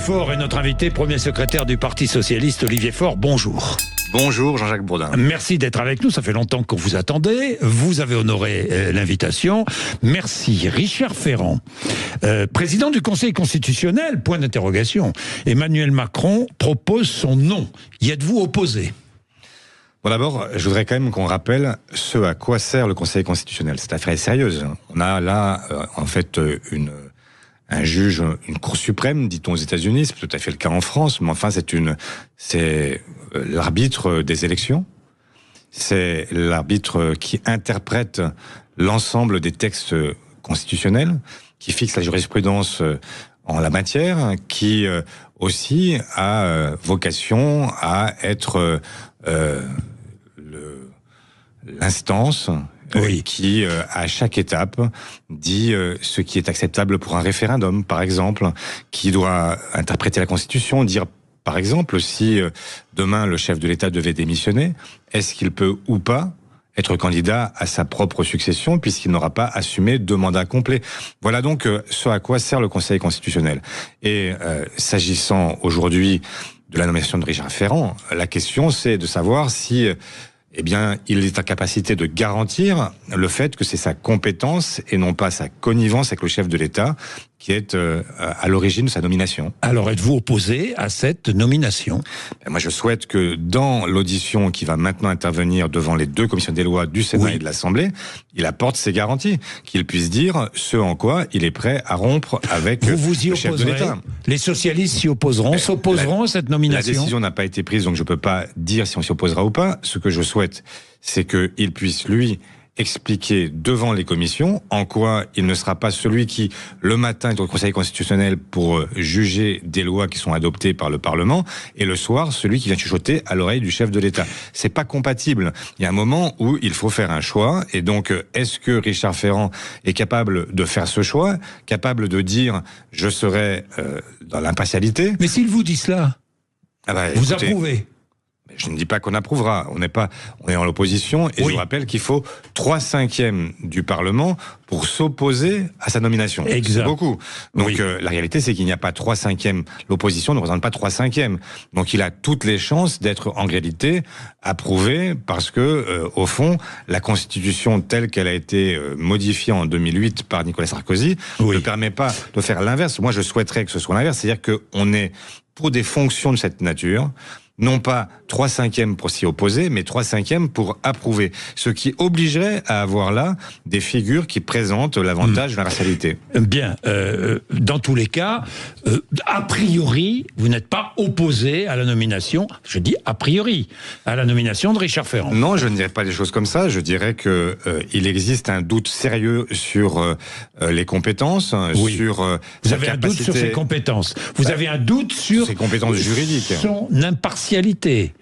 Faure est notre invité, premier secrétaire du Parti Socialiste, Olivier Faure. Bonjour. Bonjour Jean-Jacques Bourdin. Merci d'être avec nous, ça fait longtemps qu'on vous attendait. Vous avez honoré l'invitation. Merci. Richard Ferrand, président du Conseil constitutionnel, point d'interrogation. Emmanuel Macron propose son nom. Y êtes-vous opposé ? Bon, d'abord, je voudrais quand même qu'on rappelle ce à quoi sert le Conseil constitutionnel. Cette affaire est sérieuse. On a là, en fait, un juge, une Cour suprême, dit-on aux États-Unis, c'est tout à fait le cas en France, mais enfin c'est l'arbitre des élections. C'est l'arbitre qui interprète l'ensemble des textes constitutionnels, qui fixe la jurisprudence en la matière, qui aussi a vocation à être l'instance qui, à chaque étape, dit ce qui est acceptable pour un référendum, par exemple, qui doit interpréter la Constitution, dire, par exemple, si demain le chef de l'État devait démissionner, est-ce qu'il peut ou pas être candidat à sa propre succession, puisqu'il n'aura pas assumé 2 mandats complets. Voilà donc ce à quoi sert le Conseil constitutionnel. Et s'agissant aujourd'hui de la nomination de Richard Ferrand, la question c'est de savoir si il est en capacité de garantir le fait que c'est sa compétence et non pas sa connivence avec le chef de l'État qui est à l'origine de sa nomination. Alors, êtes-vous opposé à cette nomination ? Moi, je souhaite que dans l'audition qui va maintenant intervenir devant les 2 commissions des lois du Sénat et de l'Assemblée, il apporte ses garanties, qu'il puisse dire ce en quoi il est prêt à rompre avec le chef de l'État. Les socialistes s'y opposeront, s'opposeront à cette nomination. La décision n'a pas été prise, donc je ne peux pas dire si on s'y opposera ou pas. Ce que je souhaite, c'est qu'il puisse, lui, expliquer devant les commissions en quoi il ne sera pas celui qui, le matin, est au Conseil constitutionnel pour juger des lois qui sont adoptées par le Parlement, et le soir, celui qui vient chuchoter à l'oreille du chef de l'État. C'est pas compatible. Il y a un moment où il faut faire un choix, et donc, est-ce que Richard Ferrand est capable de faire ce choix, capable de dire « je serai dans l'impartialité ». Mais s'il vous dit cela, vous approuvez ? Je ne dis pas qu'on approuvera. On est en l'opposition et je vous rappelle qu'il faut 3/5 du Parlement pour s'opposer à sa nomination. Exact. C'est beaucoup. Donc la réalité, c'est qu'il n'y a pas 3/5. L'opposition ne représente pas 3/5. Donc il a toutes les chances d'être en réalité approuvé parce que au fond, la Constitution telle qu'elle a été modifiée en 2008 par Nicolas Sarkozy ne permet pas de faire l'inverse. Moi, je souhaiterais que ce soit l'inverse, c'est-à-dire qu'on est pour des fonctions de cette nature. Non pas 3/5 pour s'y opposer, mais 3/5 pour approuver. Ce qui obligerait à avoir là des figures qui présentent l'avantage de la racialité. Bien, dans tous les cas, a priori, vous n'êtes pas opposé à la nomination, je dis a priori, à la nomination de Richard Ferrand. Non, je ne dirais pas des choses comme ça. Je dirais que il existe un doute sérieux sur les compétences, sur vous avez un doute sur ses compétences. Vous avez un doute sur ses compétences juridiques, son impartialité.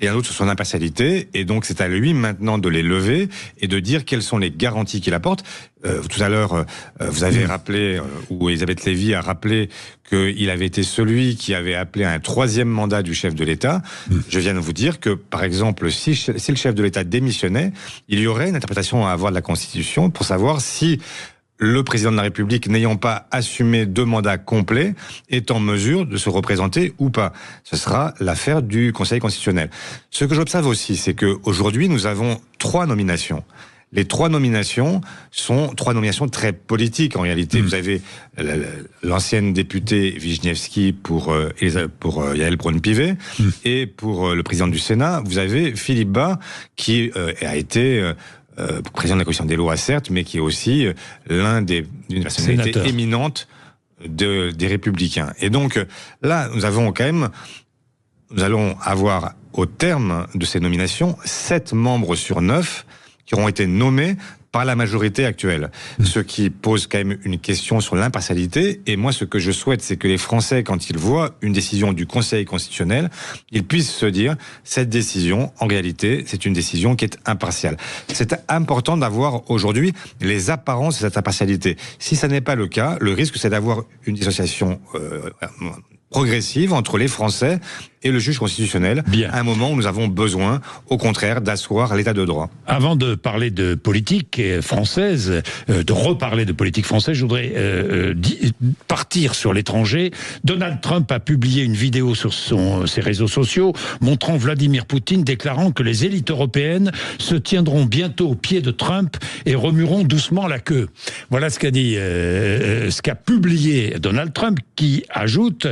Et un doute sur son impartialité, et donc c'est à lui maintenant de les lever et de dire quelles sont les garanties qu'il apporte. Tout à l'heure, vous avez rappelé, ou Elisabeth Lévy a rappelé qu'il avait été celui qui avait appelé à un 3e mandat du chef de l'État. Je viens de vous dire que, par exemple, si le chef de l'État démissionnait, il y aurait une interprétation à avoir de la Constitution pour savoir si le président de la République, n'ayant pas assumé 2 mandats complets, est en mesure de se représenter ou pas. Ce sera l'affaire du Conseil constitutionnel. Ce que j'observe aussi, c'est qu'aujourd'hui, nous avons 3 nominations. Les 3 nominations sont 3 nominations très politiques, en réalité. Vous avez l'ancienne députée Wisniewski pour Yaël Braun-Pivet, et pour le président du Sénat, vous avez Philippe Bas, qui a été président de la commission des lois, certes, mais qui est aussi d'une personnalité éminente des Républicains. Et donc, là, nous allons avoir, au terme de ces nominations, 7 membres sur 9 qui auront été nommés par la majorité actuelle. Ce qui pose quand même une question sur l'impartialité. Et moi, ce que je souhaite, c'est que les Français, quand ils voient une décision du Conseil constitutionnel, ils puissent se dire, cette décision, en réalité, c'est une décision qui est impartiale. C'est important d'avoir aujourd'hui les apparences de cette impartialité. Si ça n'est pas le cas, le risque, c'est d'avoir une dissociation progressive entre les Français et le juge constitutionnel, Bien. à un moment où nous avons besoin, au contraire, d'asseoir l'état de droit. Avant de parler de politique française, de reparler de politique française, je voudrais partir sur l'étranger. Donald Trump a publié une vidéo sur ses réseaux sociaux montrant Vladimir Poutine déclarant que les élites européennes se tiendront bientôt au pied de Trump et remueront doucement la queue. Voilà ce qu'a dit, ce qu'a publié Donald Trump, qui ajoute,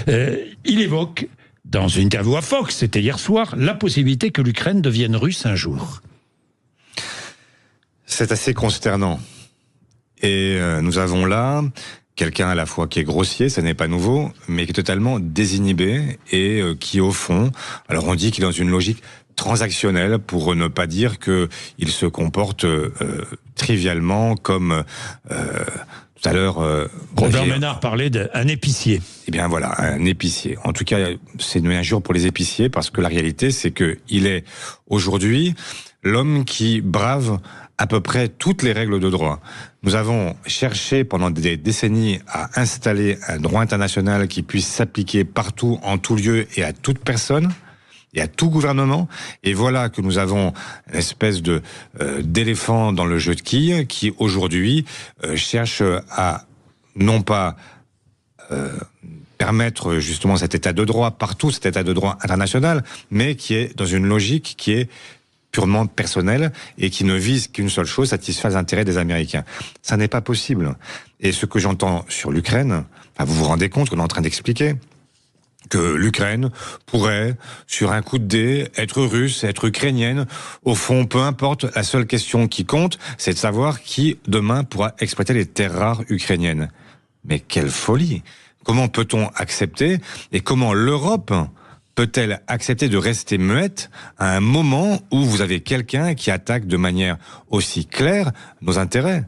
il évoque dans une interview à Fox, c'était hier soir, la possibilité que l'Ukraine devienne russe un jour. C'est assez consternant. Et nous avons là quelqu'un à la fois qui est grossier, ça n'est pas nouveau, mais qui est totalement désinhibé et qui au fond, alors on dit qu'il est dans une logique transactionnelle, pour ne pas dire qu'il se comporte trivialement comme tout à l'heure Robert Ménard parlait d'un épicier. Eh bien voilà, un épicier. En tout cas, c'est une injure pour les épiciers, parce que la réalité, c'est que il est aujourd'hui l'homme qui brave à peu près toutes les règles de droit. Nous avons cherché pendant des décennies à installer un droit international qui puisse s'appliquer partout, en tout lieu et à toute personne et à tout gouvernement. Et voilà que nous avons une espèce d'éléphant dans le jeu de quilles qui aujourd'hui cherche à non pas permettre justement cet état de droit partout, cet état de droit international, mais qui est dans une logique qui est purement personnelle et qui ne vise qu'une seule chose, satisfaire les intérêts des Américains. Ça n'est pas possible. Et ce que j'entends sur l'Ukraine, vous vous rendez compte qu'on est en train d'expliquer que l'Ukraine pourrait, sur un coup de dé, être russe, être ukrainienne. Au fond, peu importe, la seule question qui compte, c'est de savoir qui, demain, pourra exploiter les terres rares ukrainiennes. Mais quelle folie! Comment peut-on accepter, et comment l'Europe peut-elle accepter de rester muette à un moment où vous avez quelqu'un qui attaque de manière aussi claire nos intérêts?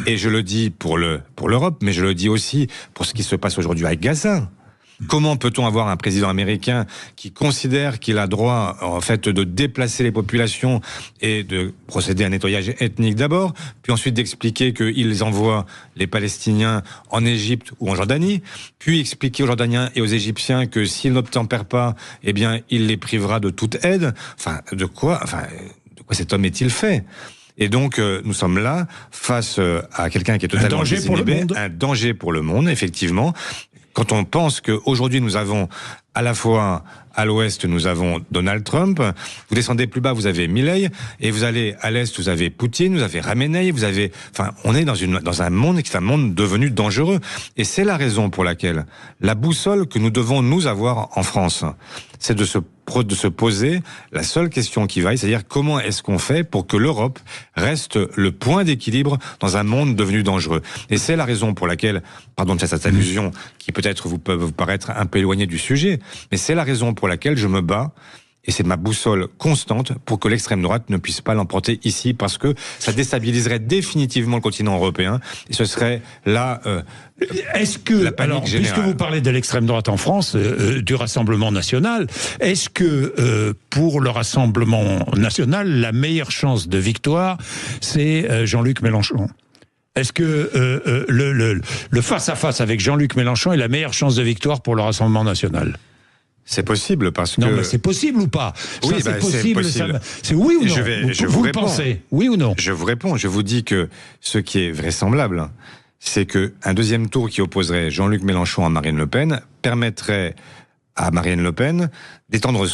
Et je le dis pour l'Europe, mais je le dis aussi pour ce qui se passe aujourd'hui à Gaza. Comment peut-on avoir un président américain qui considère qu'il a droit, en fait, de déplacer les populations et de procéder à un nettoyage ethnique d'abord, puis ensuite d'expliquer qu'ils envoient les Palestiniens en Égypte ou en Jordanie, puis expliquer aux Jordaniens et aux Égyptiens que s'ils n'obtempèrent pas, eh bien, il les privera de toute aide. De quoi cet homme est-il fait? Et donc, nous sommes là, face à quelqu'un qui est totalement désinhibé, un danger pour le monde, effectivement. Quand on pense qu'aujourd'hui nous avons à la fois à l'ouest nous avons Donald Trump, vous descendez plus bas vous avez Milei, et vous allez à l'est vous avez Poutine, vous avez Khamenei, on est dans un monde qui est un monde devenu dangereux. Et c'est la raison pour laquelle la boussole que nous devons nous avoir en France, c'est de se poser la seule question qui vaille, c'est-à-dire comment est-ce qu'on fait pour que l'Europe reste le point d'équilibre dans un monde devenu dangereux. Et c'est la raison pour laquelle, pardon de cette allusion qui peut-être peut vous paraître un peu éloignée du sujet, mais c'est la raison pour laquelle je me bats, et c'est ma boussole constante, pour que l'extrême droite ne puisse pas l'emporter ici, parce que ça déstabiliserait définitivement le continent européen, et ce serait là est-ce que, la panique générale. Puisque vous parlez de l'extrême droite en France, du Rassemblement national, est-ce que pour le Rassemblement national, la meilleure chance de victoire, c'est Jean-Luc Mélenchon ? Est-ce que le face-à-face avec Jean-Luc Mélenchon est la meilleure chance de victoire pour le Rassemblement national ? C'est possible parce que... Non, mais c'est possible ou pas? Oui, c'est possible. C'est oui ou non? Vous le pensez? Oui ou non? Je vous réponds. Je vous dis que ce qui est vraisemblable, c'est qu'un deuxième tour qui opposerait Jean-Luc Mélenchon à Marine Le Pen permettrait à Marine Le Pen d'étendre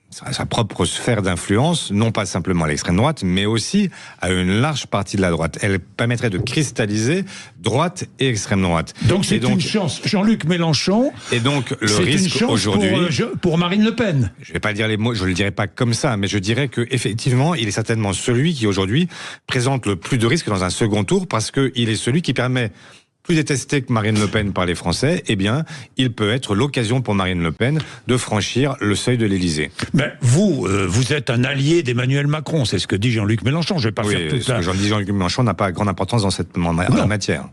sa propre sphère d'influence, non pas simplement à l'extrême droite, mais aussi à une large partie de la droite. Elle permettrait de cristalliser droite et extrême droite. Donc c'est une chance. Jean-Luc Mélenchon. Et donc le risque aujourd'hui pour Marine Le Pen. Je vais pas dire les mots, je le dirai pas comme ça, mais je dirais que effectivement, il est certainement celui qui aujourd'hui présente le plus de risques dans un second tour, parce que il est celui qui permet, plus détesté que Marine Le Pen par les Français, eh bien, il peut être l'occasion pour Marine Le Pen de franchir le seuil de l'Élysée. Mais vous êtes un allié d'Emmanuel Macron, c'est ce que dit Jean-Luc Mélenchon. Je vais pas faire tout ça. Jean-Luc Mélenchon n'a pas grande importance dans cette matière.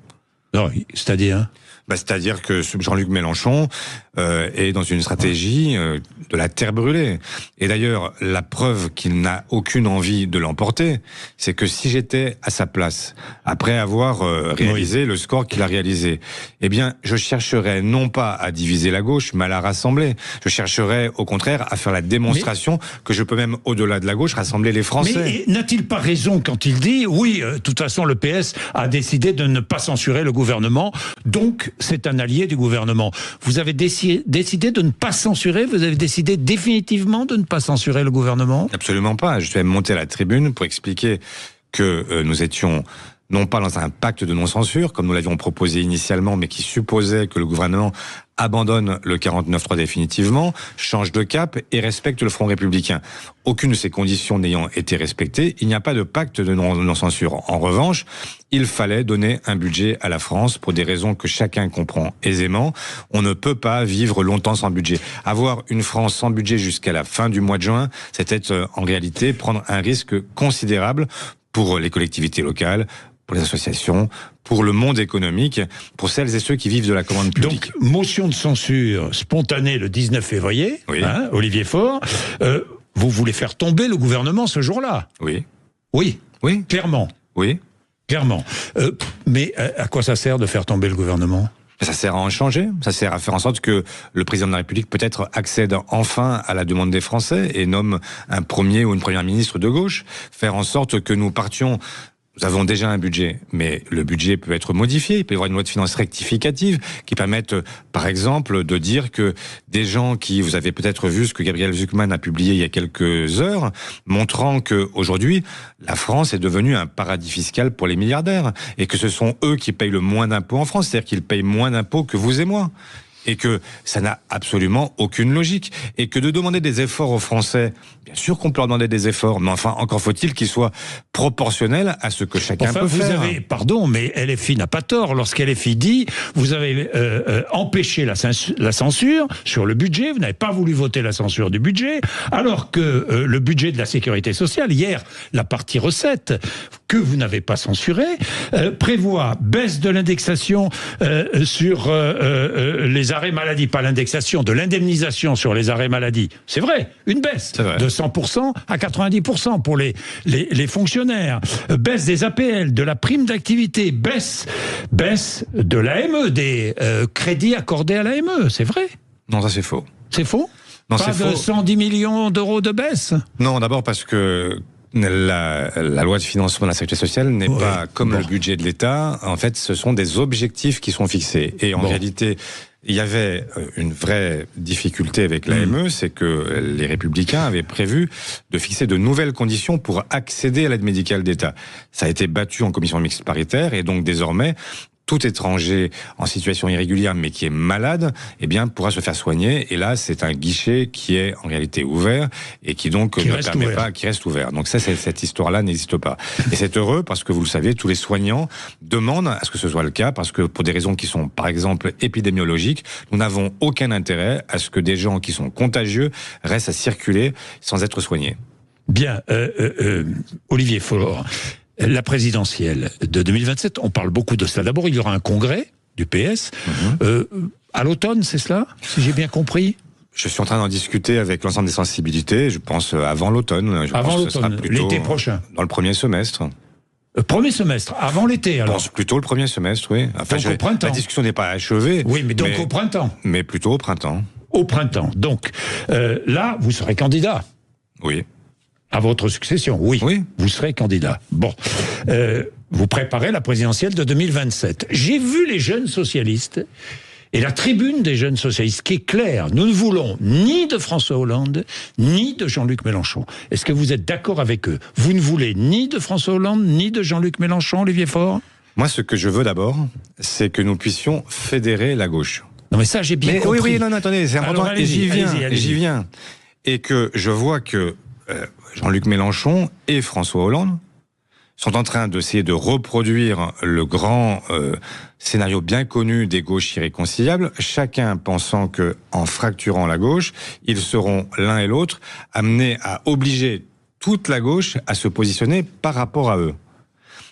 Non, c'est-à-dire c'est-à-dire que Jean-Luc Mélenchon est dans une stratégie de la terre brûlée. Et d'ailleurs, la preuve qu'il n'a aucune envie de l'emporter, c'est que si j'étais à sa place, après avoir réalisé le score qu'il a réalisé, eh bien, je chercherais non pas à diviser la gauche, mais à la rassembler. Je chercherais, au contraire, à faire la démonstration que je peux même, au-delà de la gauche, rassembler les Français. Mais n'a-t-il pas raison quand il dit, oui, de toute façon, le PS a décidé de ne pas censurer le gouvernement, donc c'est un allié du gouvernement. Vous avez décidé de ne pas censurer, vous avez décidé définitivement de ne pas censurer le gouvernement ? Absolument pas. Je suis même monté à la tribune pour expliquer que nous étions non pas dans un pacte de non-censure, comme nous l'avions proposé initialement, mais qui supposait que le gouvernement abandonne le 49.3 définitivement, change de cap et respecte le Front républicain. Aucune de ces conditions n'ayant été respectées, il n'y a pas de pacte de non-censure. En revanche, il fallait donner un budget à la France pour des raisons que chacun comprend aisément. On ne peut pas vivre longtemps sans budget. Avoir une France sans budget jusqu'à la fin du mois de juin, c'était en réalité prendre un risque considérable pour les collectivités locales, pour les associations, pour le monde économique, pour celles et ceux qui vivent de la commande publique. Donc, motion de censure spontanée le 19 février, oui. Olivier Faure, vous voulez faire tomber le gouvernement ce jour-là ? Oui. Oui. Oui. Clairement. Oui. Clairement. Mais à quoi ça sert de faire tomber le gouvernement ? Ça sert à en changer, ça sert à faire en sorte que le président de la République peut-être accède enfin à la demande des Français et nomme un premier ou une première ministre de gauche, faire en sorte que nous partions. Nous avons déjà un budget, mais le budget peut être modifié. Il peut y avoir une loi de finances rectificative qui permette, par exemple, de dire que des gens qui, vous avez peut-être vu ce que Gabriel Zucman a publié il y a quelques heures, montrant que aujourd'hui, la France est devenue un paradis fiscal pour les milliardaires et que ce sont eux qui payent le moins d'impôts en France, c'est-à-dire qu'ils payent moins d'impôts que vous et moi. Et que ça n'a absolument aucune logique. Et que de demander des efforts aux Français, bien sûr qu'on peut leur demander des efforts, mais enfin, encore faut-il qu'ils soient proportionnels à ce que chacun peut faire. Pardon, mais LFI n'a pas tort. Lorsqu'LFI dit, vous avez empêché la censure sur le budget, vous n'avez pas voulu voter la censure du budget, alors que le budget de la sécurité sociale, hier, la partie recettes, que vous n'avez pas censuré, prévoit baisse de l'indexation sur les arrêts maladie, pas l'indexation, de l'indemnisation sur les arrêts maladie. C'est vrai, une baisse de 100% à 90% pour les fonctionnaires. Baisse des APL, de la prime d'activité, baisse de l'AME, des crédits accordés à l'AME. C'est vrai ? Non, ça c'est faux. C'est faux ? Non, pas de 110 millions d'euros de baisse ? Non, d'abord parce que la loi de financement de la sécurité sociale n'est pas comme le budget de l'État. En fait, ce sont des objectifs qui sont fixés. Et en réalité, il y avait une vraie difficulté avec l'AME, c'est que les Républicains avaient prévu de fixer de nouvelles conditions pour accéder à l'aide médicale d'État. Ça a été battu en commission mixte paritaire et donc désormais, tout étranger en situation irrégulière mais qui est malade, eh bien pourra se faire soigner. Et là, c'est un guichet qui est en réalité ouvert et qui donc ne permet pas, qui reste ouvert. Donc ça, cette histoire-là n'existe pas. Et c'est heureux parce que vous le savez, tous les soignants demandent à ce que ce soit le cas parce que pour des raisons qui sont par exemple épidémiologiques, nous n'avons aucun intérêt à ce que des gens qui sont contagieux restent à circuler sans être soignés. Bien, Olivier Faure. La présidentielle de 2027, on parle beaucoup de cela. D'abord, il y aura un congrès du PS. À l'automne, c'est cela, si j'ai bien compris? Je suis en train d'en discuter avec l'ensemble des sensibilités, je pense avant l'automne. Avant l'automne, l'été prochain. Dans le premier semestre. Premier semestre, avant l'été alors. Je pense plutôt le premier semestre, oui. Enfin, donc au printemps. La discussion n'est pas achevée. Oui, mais donc au printemps. Mais plutôt au printemps. Au printemps. Donc là, vous serez candidat. Oui. À votre succession, oui. Vous serez candidat. Bon. Vous préparez la présidentielle de 2027. J'ai vu les jeunes socialistes et la tribune des jeunes socialistes qui est claire. Nous ne voulons ni de François Hollande, ni de Jean-Luc Mélenchon. Est-ce que vous êtes d'accord avec eux? Vous ne voulez ni de François Hollande, ni de Jean-Luc Mélenchon, Olivier Faure? Moi, ce que je veux d'abord, c'est que nous puissions fédérer la gauche. Non mais ça, j'ai bien compris. Oui, non, attendez, c'est important. Alors, et j'y viens. Et que je vois que Jean-Luc Mélenchon et François Hollande sont en train d'essayer de reproduire le grand scénario bien connu des gauches irréconciliables, chacun pensant que, en fracturant la gauche, ils seront l'un et l'autre amenés à obliger toute la gauche à se positionner par rapport à eux.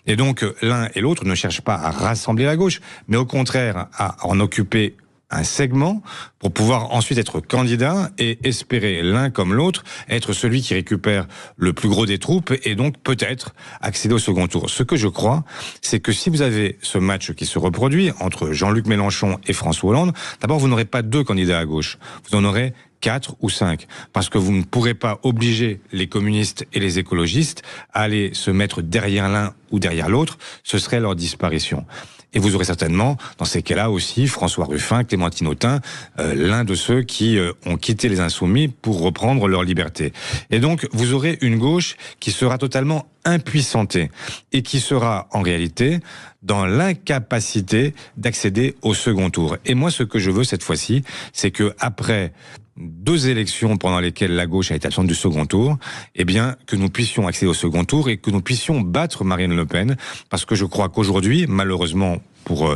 Et donc, l'un et l'autre ne cherchent pas à rassembler la gauche, mais au contraire à en occuper un segment pour pouvoir ensuite être candidat et espérer l'un comme l'autre être celui qui récupère le plus gros des troupes et donc peut-être accéder au second tour. Ce que je crois, c'est que si vous avez ce match qui se reproduit entre Jean-Luc Mélenchon et François Hollande, d'abord vous n'aurez pas 2 candidats à gauche, vous en aurez 4 ou 5, parce que vous ne pourrez pas obliger les communistes et les écologistes à aller se mettre derrière l'un ou derrière l'autre, ce serait leur disparition. Et vous aurez certainement, dans ces cas-là aussi, François Ruffin, Clémentine Autain, l'un de ceux qui ont quitté les Insoumis pour reprendre leur liberté. Et donc, vous aurez une gauche qui sera totalement impuissantée et qui sera, en réalité, dans l'incapacité d'accéder au second tour. Et moi, ce que je veux cette fois-ci, c'est que après 2 élections pendant lesquelles la gauche a été absente du second tour, eh bien, que nous puissions accéder au second tour et que nous puissions battre Marine Le Pen, parce que je crois qu'aujourd'hui, malheureusement pour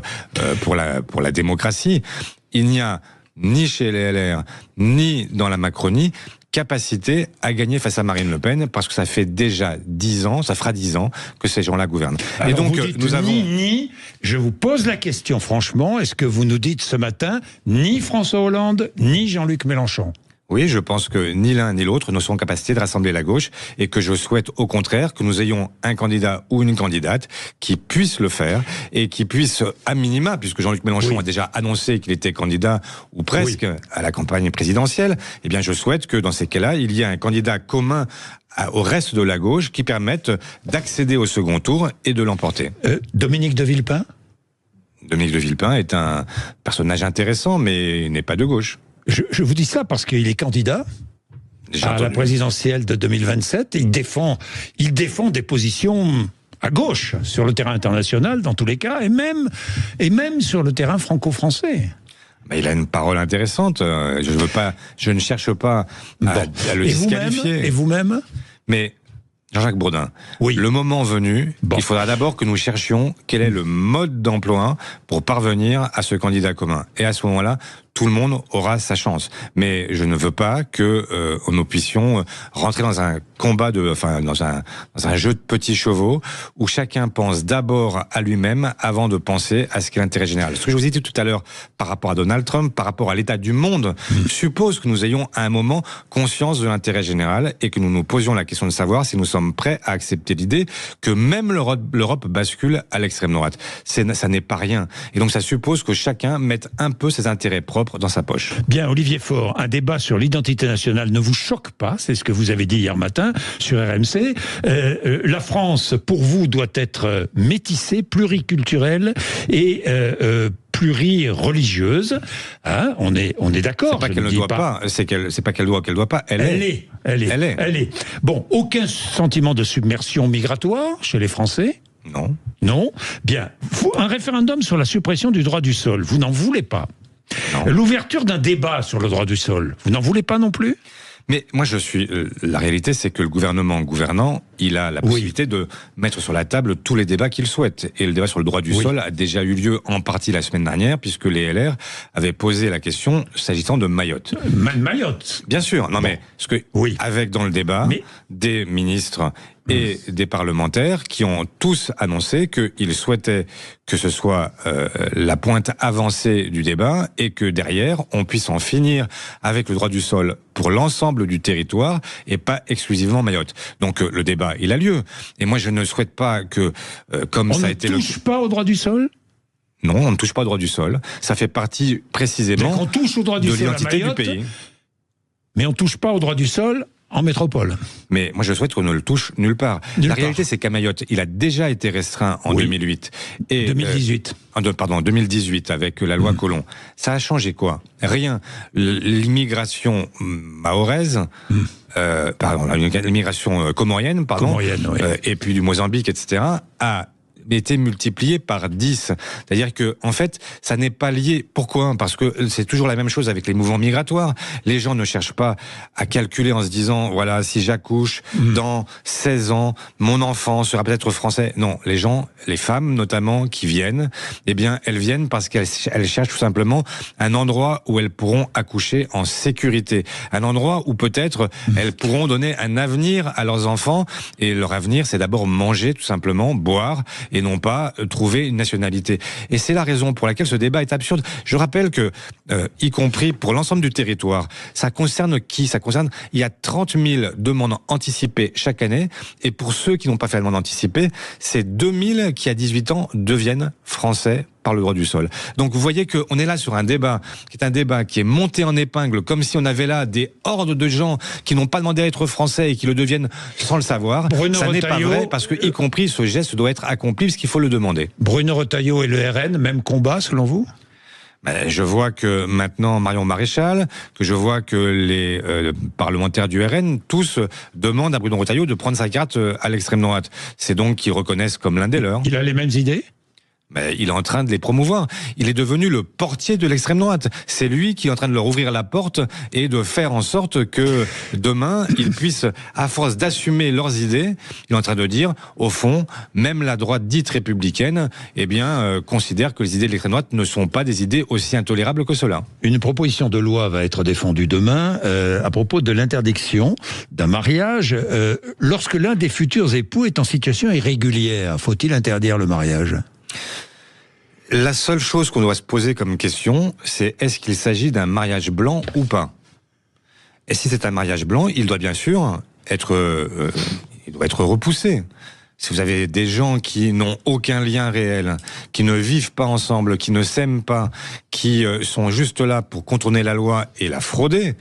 la démocratie, il n'y a ni chez les LR, ni dans la Macronie, capacité à gagner face à Marine Le Pen, parce que ça fait déjà 10 ans, ça fera 10 ans que ces gens-là gouvernent. Alors, et donc, vous dites nous avons... je vous pose la question franchement, est-ce que vous nous dites ce matin, ni François Hollande, ni Jean-Luc Mélenchon? Oui, je pense que ni l'un ni l'autre ne sont en capacité de rassembler la gauche et que je souhaite au contraire que nous ayons un candidat ou une candidate qui puisse le faire et qui puisse, à minima, puisque Jean-Luc Mélenchon a déjà annoncé qu'il était candidat ou presque à la campagne présidentielle, eh bien je souhaite que dans ces cas-là, il y ait un candidat commun au reste de la gauche qui permette d'accéder au second tour et de l'emporter. Dominique de Villepin? Dominique de Villepin est un personnage intéressant, mais il n'est pas de gauche. Je vous dis ça parce qu'il est candidat à la présidentielle de 2027. Il défend des positions à gauche sur le terrain international, dans tous les cas, et même sur le terrain franco-français. Mais il a une parole intéressante. Je ne cherche pas à le disqualifier. Et vous-même? Mais Jean-Jacques Bourdin, le moment venu, il faudra d'abord que nous cherchions quel est le mode d'emploi pour parvenir à ce candidat commun. Et à ce moment-là, tout le monde aura sa chance. Mais je ne veux pas que nous puissions rentrer dans un combat dans un jeu de petits chevaux où chacun pense d'abord à lui-même avant de penser à ce qu'est l'intérêt général. Ce que je vous ai dit tout à l'heure par rapport à Donald Trump, par rapport à l'état du monde, suppose que nous ayons à un moment conscience de l'intérêt général et que nous nous posions la question de savoir si nous sommes prêts à accepter l'idée que même l'Europe bascule à l'extrême droite. Ça n'est pas rien. Et donc ça suppose que chacun mette un peu ses intérêts propres dans sa poche. Bien, Olivier Faure, un débat sur l'identité nationale ne vous choque pas, c'est ce que vous avez dit hier matin sur RMC. La France, pour vous, doit être métissée, pluriculturelle et plurireligieuse. Hein, on est d'accord. C'est pas qu'elle ne doit pas. C'est pas qu'elle doit pas. Elle est. Bon, aucun sentiment de submersion migratoire chez les Français? Non. Non. Bien. Un référendum sur la suppression du droit du sol. Vous n'en voulez pas? L'ouverture d'un débat sur le droit du sol, vous n'en voulez pas non plus? Mais moi, la réalité, c'est que le gouvernement gouvernant, il a la possibilité de mettre sur la table tous les débats qu'il souhaite. Et le débat sur le droit du sol a déjà eu lieu en partie la semaine dernière, puisque les LR avaient posé la question s'agissant de Mayotte. Mayotte? Bien sûr. Non, mais avec dans le débat des ministres et des parlementaires qui ont tous annoncé qu'ils souhaitaient que ce soit la pointe avancée du débat et que derrière, on puisse en finir avec le droit du sol pour l'ensemble du territoire et pas exclusivement Mayotte. Donc le débat, il a lieu. Et moi, je ne souhaite pas que, comme ça a été On ne touche pas au droit du sol ? Non, on ne touche pas au droit du sol. Ça fait partie précisément on touche au droit du de sol l'identité du pays. Mais on ne touche pas au droit du sol en métropole. Mais moi, je souhaite qu'on ne le touche nulle part. La réalité, c'est qu'à Mayotte, il a déjà été restreint en 2008. Et 2018. 2018, avec la loi Collomb. Ça a changé quoi? Rien. L'immigration mahoraise, l'immigration comorienne, et puis du Mozambique, etc., a été multiplié par 10. C'est-à-dire que, en fait, ça n'est pas lié. Pourquoi ? Parce que c'est toujours la même chose avec les mouvements migratoires. Les gens ne cherchent pas à calculer en se disant, voilà, si j'accouche dans 16 ans, mon enfant sera peut-être français. Non, les gens, les femmes notamment, qui viennent, eh bien, elles viennent parce qu'elles cherchent tout simplement un endroit où elles pourront accoucher en sécurité. Un endroit où peut-être elles pourront donner un avenir à leurs enfants. Et leur avenir, c'est d'abord manger, tout simplement, boire, et non pas trouver une nationalité. Et c'est la raison pour laquelle ce débat est absurde. Je rappelle que, y compris pour l'ensemble du territoire, ça concerne qui ? Il y a 30 000 demandes anticipées chaque année, et pour ceux qui n'ont pas fait la demande anticipée, c'est 2 000 qui, à 18 ans, deviennent français par le droit du sol. Donc vous voyez qu'on est là sur un débat qui est monté en épingle, comme si on avait là des hordes de gens qui n'ont pas demandé à être français et qui le deviennent sans le savoir. Ça n'est pas vrai, parce que, y compris, ce geste doit être accompli parce qu'il faut le demander. Bruno Retailleau et le RN, même combat selon vous ? Je vois que maintenant Marion Maréchal, que je vois que les parlementaires du RN, tous demandent à Bruno Retailleau de prendre sa carte à l'extrême droite. C'est donc qu'ils reconnaissent comme l'un des leurs. Il a les mêmes idées ? Mais il est en train de les promouvoir. Il est devenu le portier de l'extrême droite. C'est lui qui est en train de leur ouvrir la porte et de faire en sorte que demain, ils puissent, à force d'assumer leurs idées, il est en train de dire, au fond, même la droite dite républicaine, eh bien, considère que les idées de l'extrême droite ne sont pas des idées aussi intolérables que cela. Une proposition de loi va être défendue demain à propos de l'interdiction d'un mariage lorsque l'un des futurs époux est en situation irrégulière. Faut-il interdire le mariage ? La seule chose qu'on doit se poser comme question, c'est est-ce qu'il s'agit d'un mariage blanc ou pas ? Et si c'est un mariage blanc, il doit bien sûr être repoussé. Si vous avez des gens qui n'ont aucun lien réel, qui ne vivent pas ensemble, qui ne s'aiment pas, qui sont juste là pour contourner la loi et la frauder,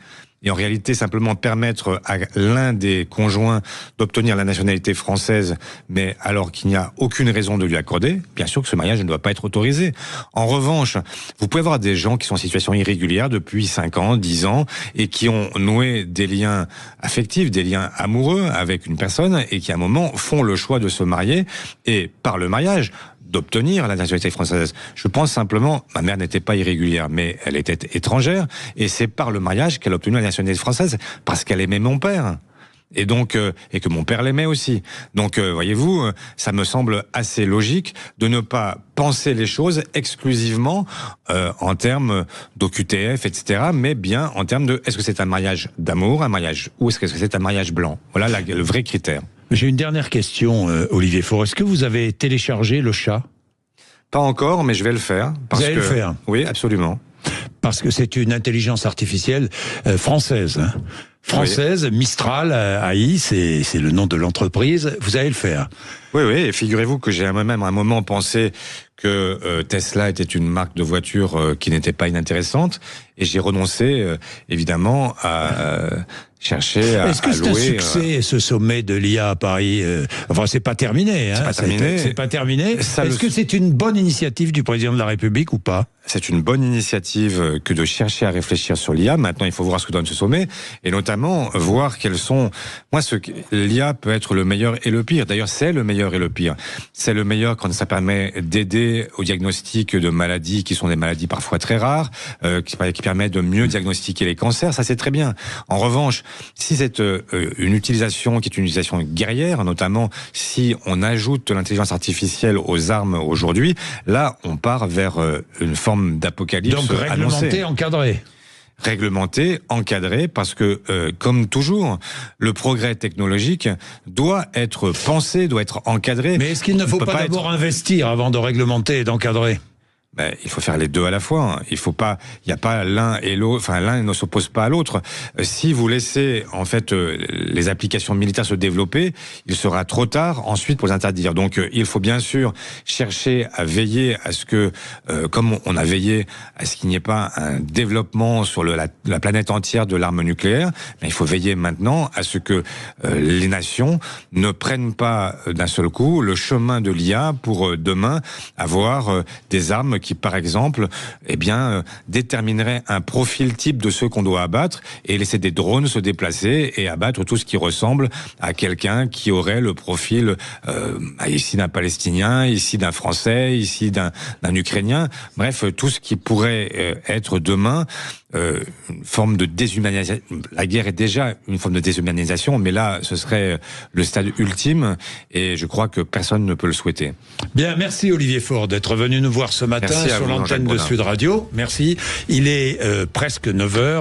et en réalité simplement permettre à l'un des conjoints d'obtenir la nationalité française, mais alors qu'il n'y a aucune raison de lui accorder, bien sûr que ce mariage ne doit pas être autorisé. En revanche, vous pouvez avoir des gens qui sont en situation irrégulière depuis 5 ans, 10 ans, et qui ont noué des liens affectifs, des liens amoureux avec une personne, et qui à un moment font le choix de se marier, et par le mariage, d'obtenir la nationalité française. Je pense simplement, ma mère n'était pas irrégulière, mais elle était étrangère, et c'est par le mariage qu'elle a obtenu la nationalité française, parce qu'elle aimait mon père. Et donc, et que mon père l'aimait aussi. Donc, voyez-vous, ça me semble assez logique de ne pas penser les choses exclusivement en termes d'OQTF, etc., mais bien en termes de est-ce que c'est un mariage d'amour, un mariage, ou est-ce que c'est un mariage blanc ? Voilà le vrai critère. J'ai une dernière question, Olivier Faure. Est-ce que vous avez téléchargé le chat ? Pas encore, mais je vais le faire. Vous allez le faire ? Oui, absolument. Parce que c'est une intelligence artificielle française. Française, oui. Mistral, AI, c'est le nom de l'entreprise. Vous allez le faire. Oui, et figurez-vous que j'ai même à un moment pensé que Tesla était une marque de voiture qui n'était pas inintéressante, et j'ai renoncé, évidemment, à chercher à louer... Est-ce que c'est un succès, ce sommet de l'IA à Paris ? Enfin, c'est pas terminé. C'est pas terminé. C'est pas terminé. Est-ce que c'est une bonne initiative du président de la République ou pas ? C'est une bonne initiative que de chercher à réfléchir sur l'IA. Maintenant, il faut voir ce que donne ce sommet, et notamment voir quels sont... l'IA peut être le meilleur et le pire. D'ailleurs, c'est le meilleur et le pire. C'est le meilleur quand ça permet d'aider au diagnostic de maladies qui sont des maladies parfois très rares, qui permet de mieux diagnostiquer les cancers. Ça, c'est très bien. En revanche, si c'est une utilisation qui est une utilisation guerrière, notamment si on ajoute l'intelligence artificielle aux armes aujourd'hui, là, on part vers une forme d'apocalypse annoncée. Donc réglementé, encadré. Réglementé, encadré, parce que, comme toujours, le progrès technologique doit être pensé, doit être encadré. Mais est-ce qu'il ne faut pas d'abord investir avant de réglementer et d'encadrer ? Il faut faire les deux à la fois. Il n'y a pas l'un et l'autre. Enfin, l'un ne s'oppose pas à l'autre. Si vous laissez en fait les applications militaires se développer, il sera trop tard ensuite pour les interdire. Donc, il faut bien sûr chercher à veiller à ce que, comme on a veillé à ce qu'il n'y ait pas un développement sur la planète entière de l'arme nucléaire, mais il faut veiller maintenant à ce que les nations ne prennent pas d'un seul coup le chemin de l'IA pour demain avoir des armes qui, par exemple, déterminerait un profil type de ceux qu'on doit abattre et laisser des drones se déplacer et abattre tout ce qui ressemble à quelqu'un qui aurait le profil ici d'un Palestinien, ici d'un Français, ici d'un Ukrainien. Bref, tout ce qui pourrait être demain une forme de déshumanisation. La guerre est déjà une forme de déshumanisation, mais là, ce serait le stade ultime, et je crois que personne ne peut le souhaiter. Bien, merci Olivier Faure d'être venu nous voir ce matin sur l'antenne de Sud Radio. Merci. Il est presque 9h.